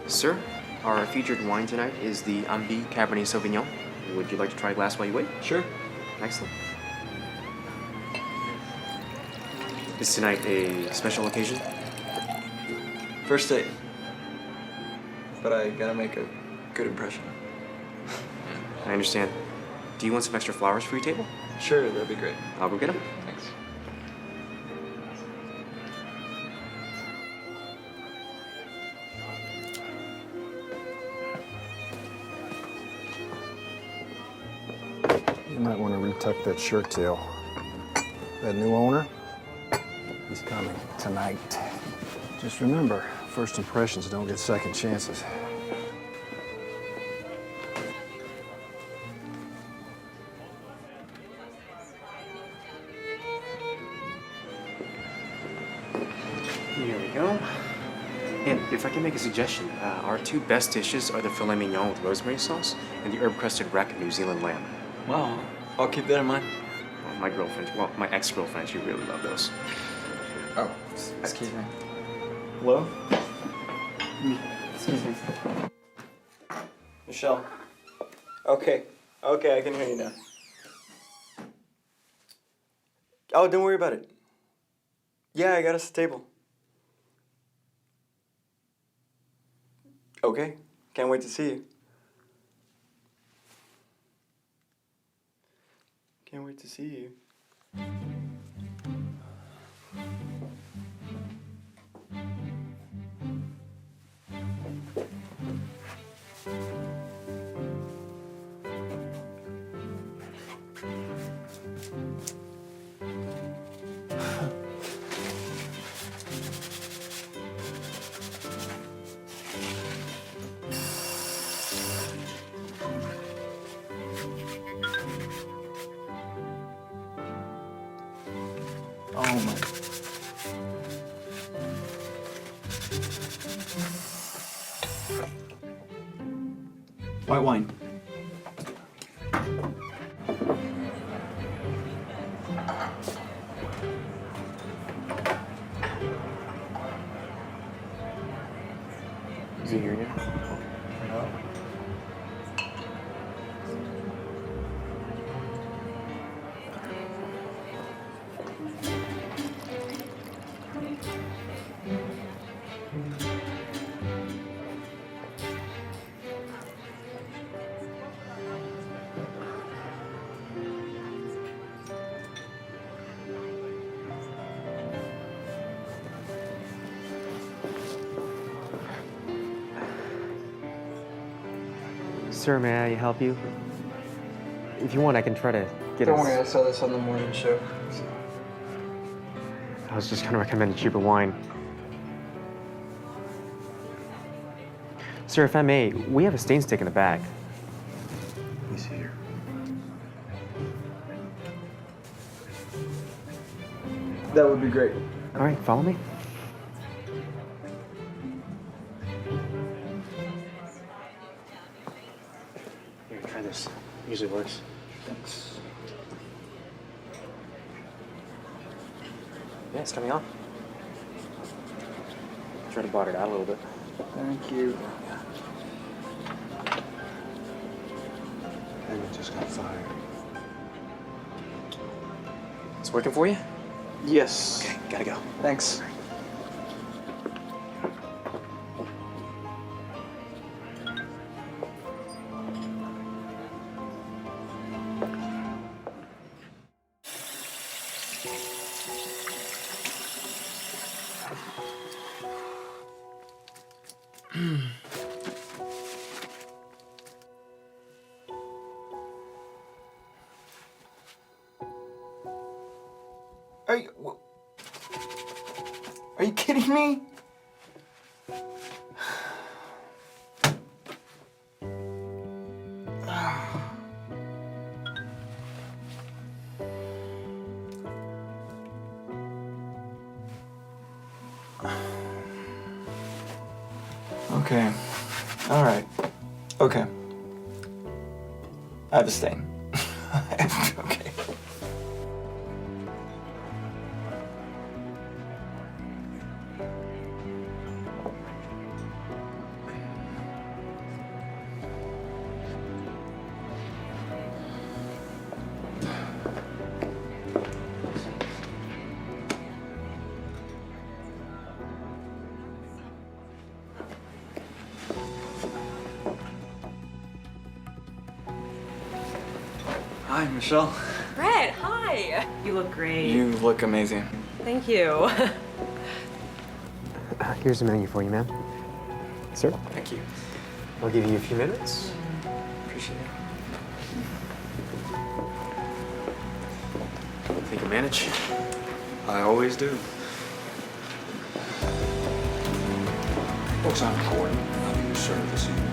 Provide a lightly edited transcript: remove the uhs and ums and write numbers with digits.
Sir, our featured wine tonight is the Ambi Cabernet Sauvignon. Would you like to try a glass while you wait? Sure. Excellent. Is tonight a special occasion? First date. But I gotta make a good impression. I understand. Do you want some extra flowers for your table? Sure, that'd be great. I'll go get them. Thanks. You might want to retuck that shirt tail. That new owner, he's coming tonight. Just remember, first impressions don't get second chances. Here we go. And if I can make a suggestion, our two best dishes are the filet mignon with rosemary sauce and the herb-crusted rack New Zealand lamb. Wow, I'll keep that in mind. Well, my ex-girlfriend, she really loved those. Oh, excuse me. Hello? Excuse me. Michelle. Okay, I can hear you now. Oh, don't worry about it. Yeah, I got us a table. Okay, can't wait to see you. Can't wait to see you. Oh my. White wine. Is he here yet? No. Sir, may I help you? If you want, I can try to get Don't worry, I saw this on the morning show. I was just going to recommend a cheaper wine. Sir, if I may, we have a stain stick in the back. He's here. That would be great. All right, follow me. Here, try this. Usually works. Thanks. Yeah, it's coming off. Try to blot it out a little bit. Thank you. And it just got fired. It's working for you? Yes. Okay, gotta go. Thanks. Are you kidding me? Okay. All right. Okay. I have a stain. Okay. Hi, Michelle. Brett, hi. You look great. You look amazing. Thank you. Here's the menu for you, ma'am. Sir, Thank you. I'll give you a few minutes. Appreciate it. Think you manage? I always do. Folks, I'm Jordan. I'll be your server this evening.